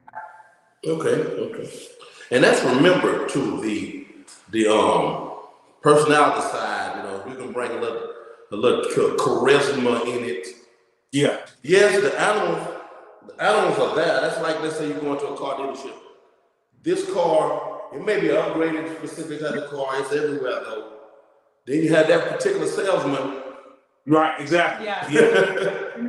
Okay. And that's, remember too, the personality side, you know, we can bring a little charisma in it. Yeah. Yes, the animals are there. That's like, let's say you're going to a car dealership. This car, it may be upgraded specific type of car, it's everywhere though. Then you have that particular salesman. Right, exactly. Yeah.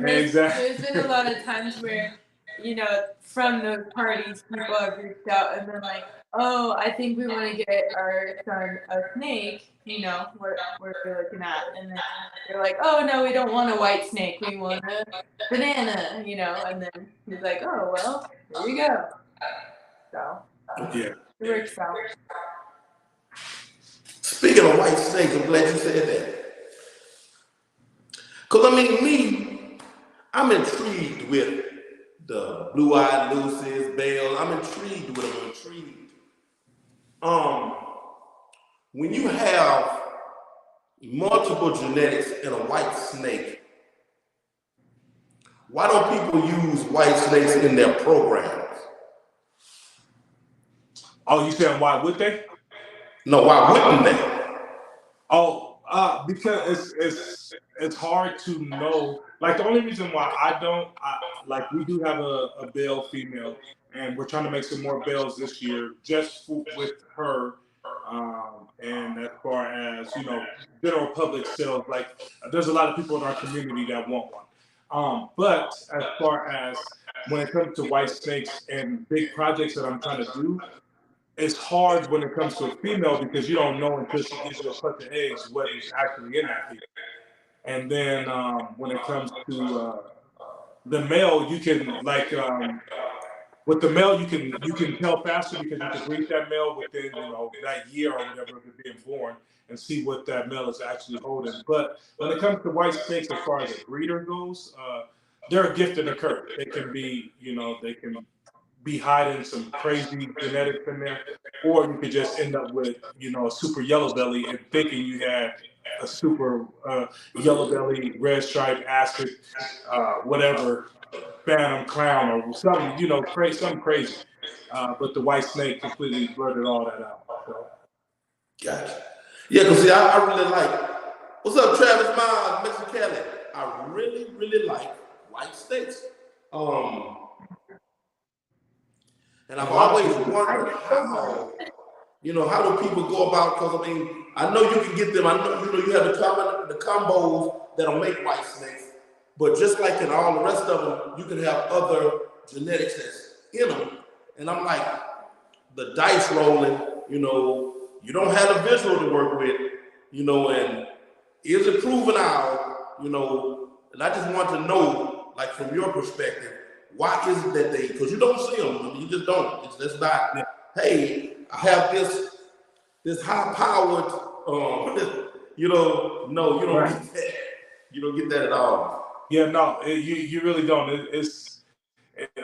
Exactly. There's been a lot of times where, you know, from those parties, people have reached out and been like, oh, I think we want to get our son a snake, you know, what are we looking at? And then they're like, oh, no, we don't want a white snake, we want a banana, you know, and then he's like, oh, well, here you go. So, Yeah. it works out. Speaking of white snakes, I'm glad you said that. Because, I mean, I'm intrigued with the blue-eyed Lucy's, Bell. I'm intrigued with them, when you have multiple genetics in a white snake, why don't people use white snakes in their programs? Oh, you saying why would they? No, why wouldn't they? Oh, because it's hard to know. Like the only reason why like we do have a Bell female, and we're trying to make some more Bells this year just with her. And as far as, you know, general public sales, like there's a lot of people in our community that want one. But as far as when it comes to white snakes and big projects that I'm trying to do, it's hard when it comes to a female because you don't know until she gives you a clutch of eggs what is actually in that female. And then when it comes to the male, you can like with the male, you can tell faster because you can breed that male within, you know, that year or whatever of it being born and see what that male is actually holding. But when it comes to white snakes, as far as a breeder goes, they're a gift and a curse. They can be, you know, they can be hiding some crazy genetics in there, or you could just end up with, you know, a super yellow belly and thinking you had a super yellow belly, red stripe, acid, whatever, phantom clown or something, you know, something crazy. But the white snake completely blurted all that out. So. Gotcha. Yeah, because see, I really like, what's up, Travis Miles, Mexicali? I really like white snakes. And I've always wondered how, you know, how do people go about, because I mean, I know you can get them, I know, you know, you have the combos that'll make white snakes, but just like in all the rest of them, you can have other genetics that's in them. And I'm like, the dice rolling, you know, you don't have a visual to work with, you know, and is it proven out, you know, and I just want to know, like from your perspective, why is it that they, because you don't see them, I mean, you just don't. It's just not, hey, I have this high powered, you know, no, you don't Right. get that. You don't get that at all. Yeah, no, you really don't. It's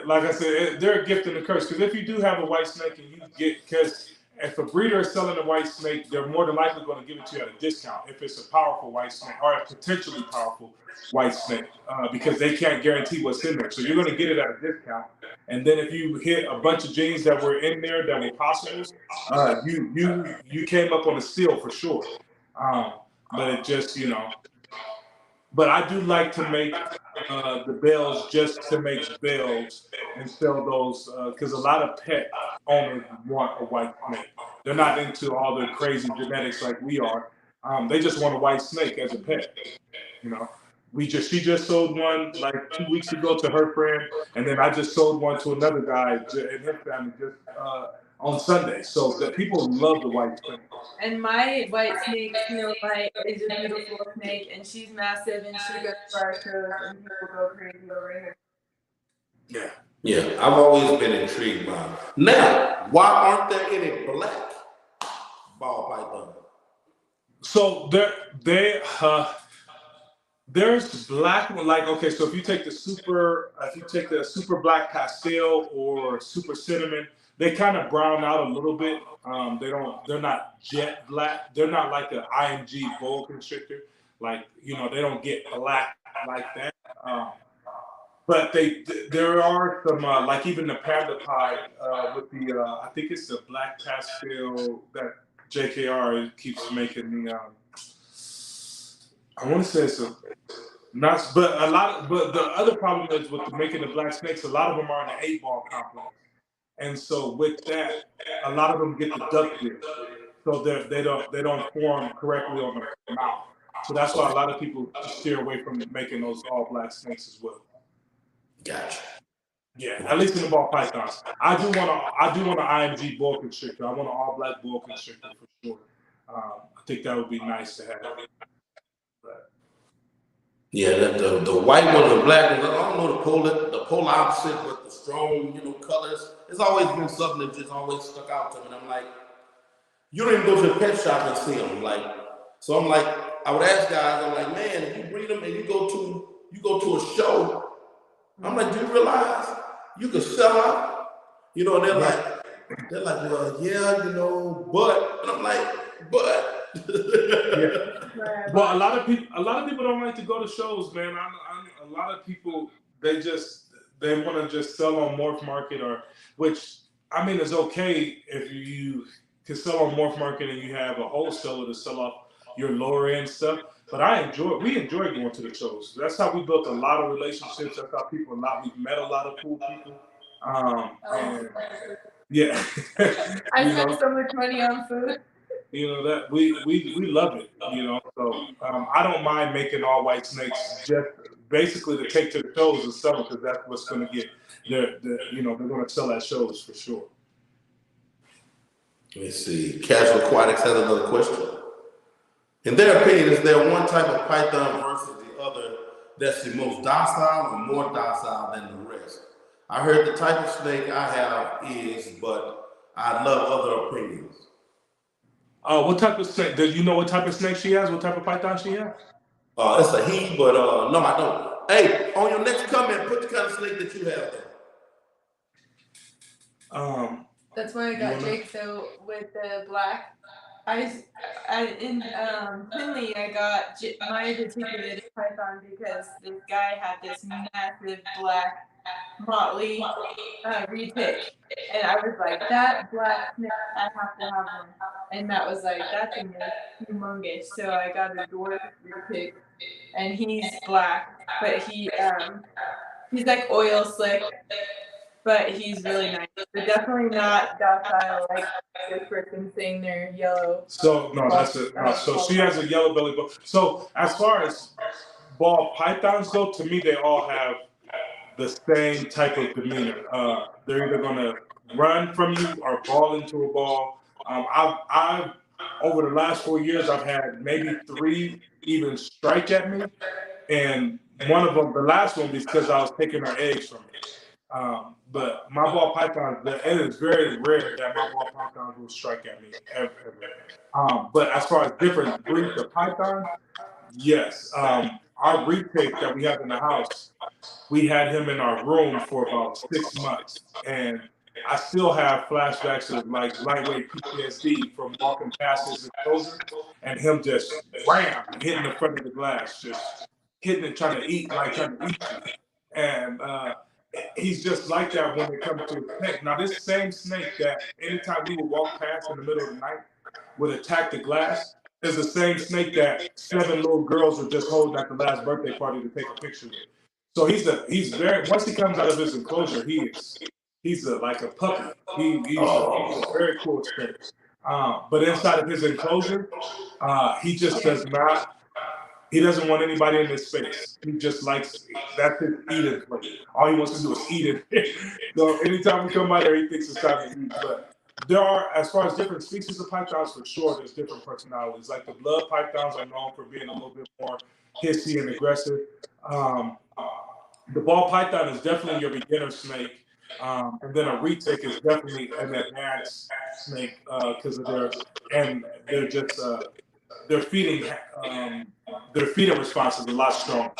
like I said, they're a gift and a curse. Because if you do have a white snake and you get, because if a breeder is selling a white snake, they're more than likely going to give it to you at a discount if it's a powerful white snake or a potentially powerful white snake, because they can't guarantee what's in there. So you're going to get it at a discount. And then if you hit a bunch of genes that were in there that were possibles, you came up on a steal for sure. But it just, you know. But I do like to make the bells just to make bells and sell those, because a lot of pet owners want a white snake. They're not into all the crazy genetics like we are. They just want a white snake as a pet. You know, she just sold one like 2 weeks ago to her friend, and then I just sold one to another guy and his family just on Sunday. So the people love the white snake. And my white snake, Snow White, is a beautiful snake, and she's massive, and she goes to our shows, and people go crazy over her. Yeah, I've always been intrigued by them. Now, why aren't there any black ball python? So there's black one, like, okay, so if you take the super black pastel or super cinnamon, they kind of brown out a little bit. They're not jet black. They're not like an IMG boa constrictor. Like, they don't get black like that. Um, but there are some, like even the panda pie with the, I think it's the black pastel that JKR keeps making the, I want to say it's a, not, but but the other problem is with making the black snakes, a lot of them are in the 8-ball complex. And so with that, a lot of them get the duck bill. So they don't form correctly on the mouth. So that's why a lot of people steer away from making those all black snakes as well. Gotcha. Yeah, at least in the ball pythons. I do want an IMG boa constrictor. I want an all black boa constrictor for sure. I think that would be nice to have. But Yeah, the white ones and black ones, I don't know the polar opposite, but the strong, colors. It's always been something that just always stuck out to me. And I'm like, you don't even go to the pet shop and see them. So I'm like, I would ask guys, I'm like, man, if you breed them and you go to a show, I'm like, do you realize you could sell out? And they're like, well, yeah, but, and I'm like, but. yeah. Well, a lot of people don't like to go to shows, man. A lot of people, they want to just sell on Morph Market, which I mean is okay if you can sell on Morph Market and you have a wholesaler to sell off your lower end stuff. But we enjoy going to the shows. That's how we built a lot of relationships. That's how we've met a lot of cool people. And yeah, I spent so much money on food. That we love it. So I don't mind making all white snakes just basically to take to the shows and sell it because that's what's going to get they're going to sell at shows for sure. Let me see. Casual Aquatics has another question. In their opinion, is there one type of python versus the other that's the most docile or more docile than the rest? I heard the type of snake I have is, but I love other opinions. What type of snake? Do you know what type of snake she has? What type of python she has? It's a he, but no, I don't. Hey, on your next comment, put the kind of snake that you have there. That's why I got Jake though with the black. In Finley, I got my reticulated python because this guy had this massive black motley retic, and I was like, that black snake, I have to have one. And Matt was like, that thing is humongous. So I got a dwarf retic, and he's black, but he's like oil slick. But he's really nice. But definitely not docile like this person saying they're yellow. So no, that's it. No, so she has a yellow belly button. So as far as ball pythons go, to me they all have the same type of demeanor. They're either going to run from you or ball into a ball. I've over the last 4 years, I've had maybe 3 even strike at me, and one of them, the last one, because I was taking her eggs from her. But my ball pythons, it is very rare that my ball pythons will strike at me ever. But as far as different breeds of pythons, yes. Our retake that we have in the house, we had him in our room for about 6 months. And I still have flashbacks of like lightweight PTSD from walking past his enclosure and him just wham, hitting the front of the glass, just hitting it, trying to eat you. And he's just like that when it comes to his snake. Now, this same snake that anytime we would walk past in the middle of the night would attack the glass is the same snake that 7 little girls were just holding at the last birthday party to take a picture with. So he's very, once he comes out of his enclosure, he's like a puppy. He's a very cool snake. But inside of his enclosure, he just does not. He doesn't want anybody in his space. He just likes, that's his eating place. All he wants to do is eat it. So anytime we come by there, he thinks it's time to eat. But there are, as far as different species of pythons, for sure, there's different personalities. Like the blood pythons are known for being a little bit more hissy and aggressive. The ball python is definitely your beginner snake. And then a retic is definitely an advanced snake because of they're just their feeding their feeding response is a lot stronger.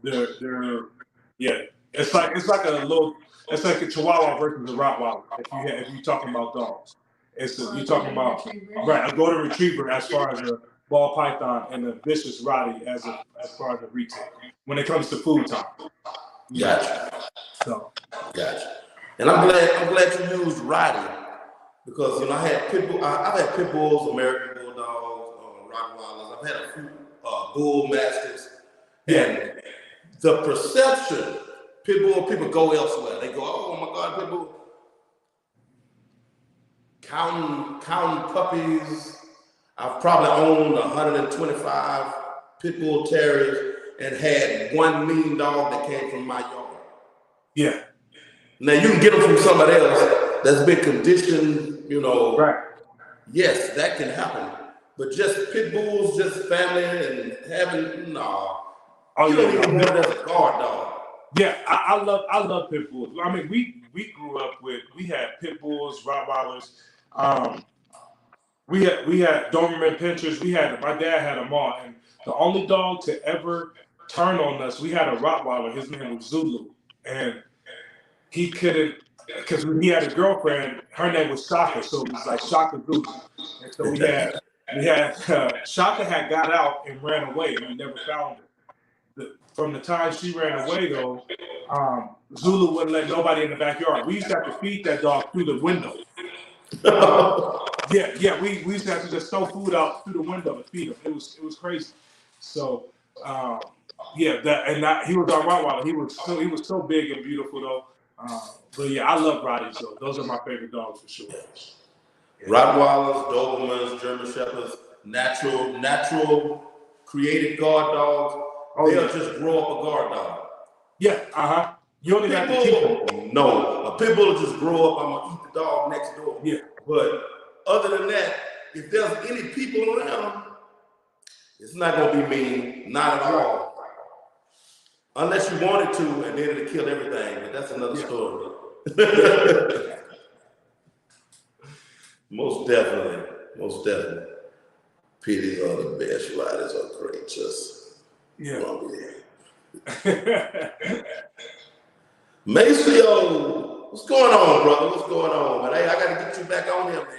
They're yeah. It's like a little. It's like a Chihuahua versus a Rottweiler. If you're talking about dogs, you're talking about right a golden retriever as far as a ball python and a vicious Rottie as far as a retic when it comes to food time. Gotcha. So Gotcha. And I'm glad you used Roddy because I had pit bull. I've had pit bulls, American bulldogs, Rottweilers. I've had a few bull mastiffs, and the perception pit bull people go elsewhere. They go, oh my God, pit bull. Counting puppies. I've probably owned 125 pit bull terriers and had one mean dog that came from my yard. Yeah. Now you can get them from somebody else that's been conditioned, Right. Yes, that can happen. But just pit bulls, just family and having no. Oh, you don't even want it as a guard dog. Yeah, I love pit bulls. I mean, we grew up we had pit bulls, Rottweilers. We had Doberman pinchers. My dad had them all, and the only dog to ever turn on us, we had a Rottweiler. His name was Zulu, and he couldn't because when he had a girlfriend, her name was Shaka, so it was like Shaka Zulu. And so we had Shaka had got out and ran away, and we never found her. From the time she ran away, though, Zulu wouldn't let nobody in the backyard. We used to have to feed that dog through the window. We used to have to just throw food out through the window to feed him. It was crazy. So he was our Rottweiler. He was so big and beautiful though. But yeah, I love Rotties though. Those are my favorite dogs for sure. Rottweilers, Dobermans, German Shepherds, natural created guard dogs. They'll just grow up a guard dog. Yeah, You only got to teach them. No, a pit bull will just grow up. I'm gonna eat the dog next door. Yeah. But other than that, if there's any people around, it's not gonna be mean, not at all. Unless you wanted to, and then it'll kill everything. But that's another story. Most definitely. Pitties are the best. Riders are great. Maceo, what's going on, brother? What's going on, man? Hey, I gotta get you back on here, man.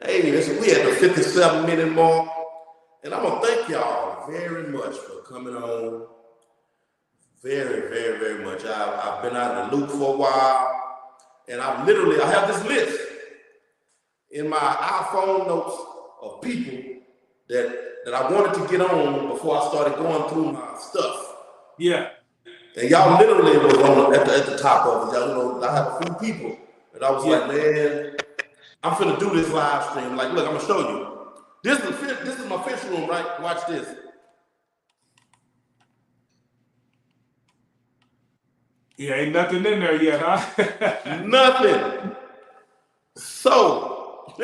Hey, we at the 57-minute mark, and I'm gonna thank y'all very much for coming on. Very, very, very much. I've been out of the loop for a while, and I have this list in my iPhone notes of people that I wanted to get on before I started going through my stuff. Yeah. And y'all literally was on at the top of it. Y'all I have a few people that I was like, man, I'm finna do this live stream. Like, look, I'm gonna show you. This is my fish room, right? Watch this. Yeah, ain't nothing in there yet, huh? Nothing. So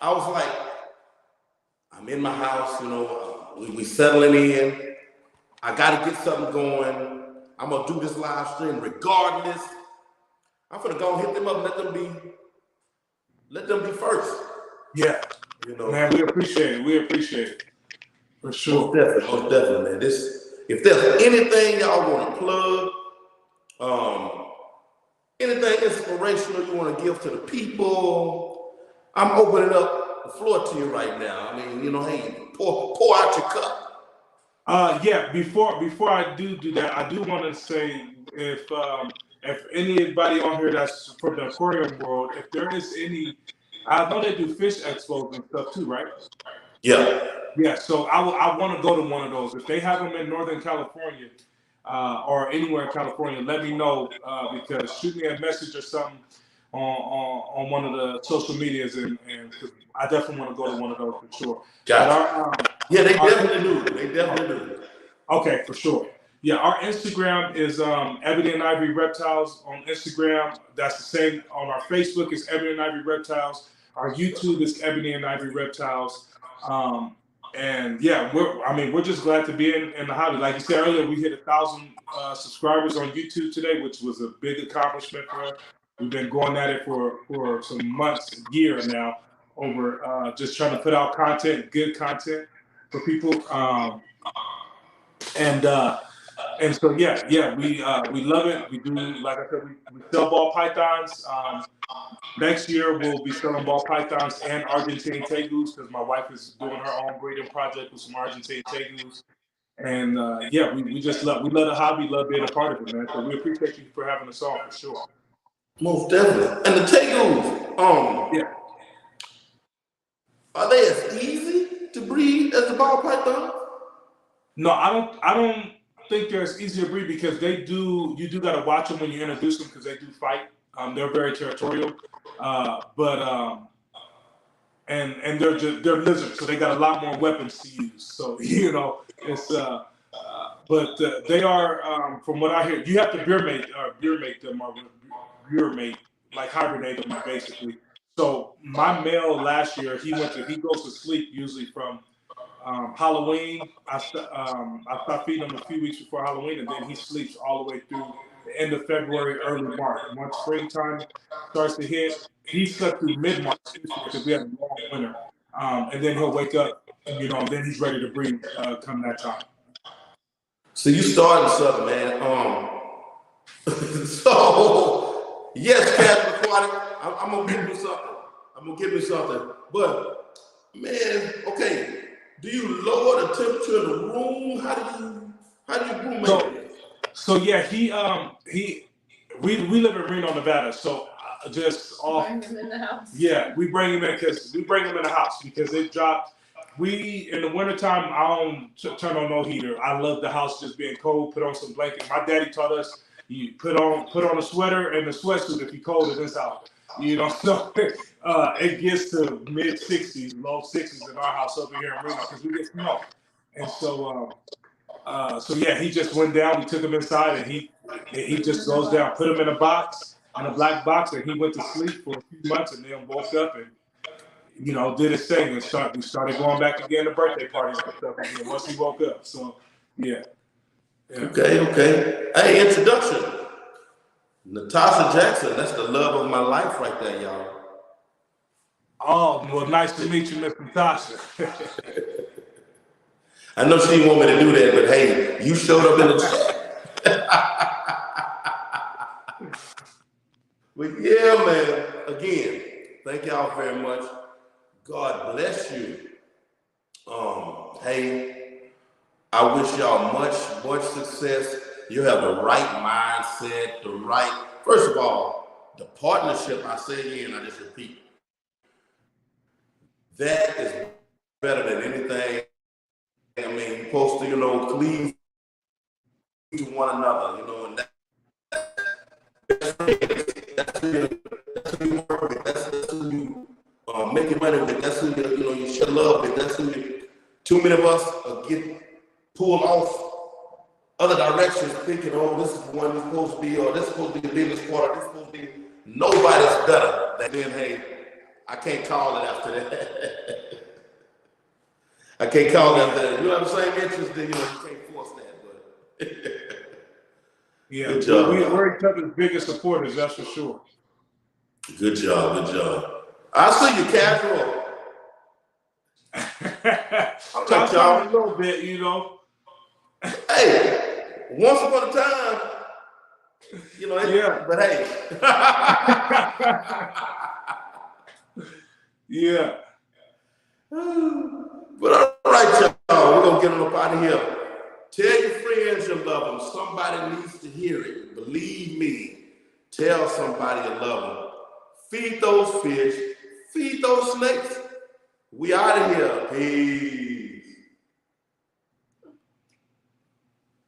I was like, I'm in my house, we settling in. I gotta get something going. I'm gonna do this live stream regardless. I'm gonna go and hit them up and let them be first. Yeah. Man, we appreciate it. For sure. Most definitely, man. If there's anything y'all want to plug, anything inspirational you want to give to the people, I'm opening up the floor to you right now. I mean, hey, pour out your cup. Before I do that, I do want to say if anybody on here that's from the aquarium world, if there is any, I know they do fish expos and stuff too, right? Yeah. Yeah. So I want to go to one of those. If they have them in Northern California or anywhere in California, let me know because shoot me a message or something on one of the social medias and I definitely want to go to one of those for sure. Gotcha. They definitely do. Okay, for sure. Yeah, our Instagram is Ebony and Ivory Reptiles on Instagram. That's the same on our Facebook is Ebony and Ivory Reptiles. Our YouTube is Ebony and Ivory Reptiles. And yeah, we're just glad to be in the hobby. Like you said earlier, we hit 1,000 subscribers on YouTube today, which was a big accomplishment for us. We've been going at it for some months, a year now, over just trying to put out content, good content for people. And so we love it. We do, like I said, we sell ball pythons. Next year we'll be selling ball pythons and Argentine tegus because my wife is doing her own breeding project with some Argentine tegus. And we just love the hobby, love being a part of it, man. So we appreciate you for having us on for sure. Most definitely. And the tegus, Yeah. are they as easy to breed as the ball python? No, I don't think they're as easy to breed because you do got to watch them when you introduce them because they do fight. They're very territorial, and they're lizards, so they got a lot more weapons to use. So it's but they are from what I hear, you have to beer mate them or like hibernate them basically. So my male last year he goes to sleep usually from Halloween. I stopped feeding him a few weeks before Halloween, and then he sleeps all the way through the end of February, early March. Once springtime starts to hit, he slept through mid-March because we had a long winter, and then he'll wake up, then he's ready to breed come that time. So you started something, man. So yes, Captain Aquatic, I'm gonna give you something. But man, okay. Do you lower the temperature in the room? How do you broom it? So yeah, we live in Reno, Nevada. So just off. Bring him in the house. Yeah, we bring him in the house because it dropped. We in the wintertime, I don't turn on no heater. I love the house just being cold. Put on some blankets. My daddy taught us you put on a sweater and a sweatsuit if you're cold in this house. So it gets to mid 60s, low 60s in our house over here in Reno because we get snow. And so yeah, he just went down. We took him inside, and he just goes down. Put him in a box, in a black box, and he went to sleep for a few months, and then woke up and did his thing. And we started going back again to birthday parties and stuff again once he woke up. So yeah. Okay. Hey, introduction. Natasha Jackson, that's the love of my life right there, y'all. Oh, well, nice to meet you, Miss Natasha. I know she didn't want me to do that, but hey, you showed up in the chat. But yeah, man, again, thank y'all very much. God bless you. Hey, I wish y'all much success. You have the right mindset, first of all, the partnership, I say again, I just repeat, that is better than anything. I mean, you're supposed to, cleave to one another, and that's who you work with, that's who you making money with, that's who you share love with, that's who too many of us get pulled off other directions thinking, oh, this is the one you're supposed to be, or this is supposed to be the business quarter, this is supposed to be, nobody's better than then, hey, I can't call it after that. I can't call it after that. You know what I'm saying? Interesting, you can't force that, but yeah, good job. We're each other's biggest supporters, that's for sure. Good job. I see you casual. I'm trying a little bit, Hey, once upon a time, yeah. But hey. Yeah. But all right, y'all, we're going to get them up out of here. Tell your friends you love them. Somebody needs to hear it. Believe me. Tell somebody you love them. Feed those fish. Feed those snakes. We out of here. Peace.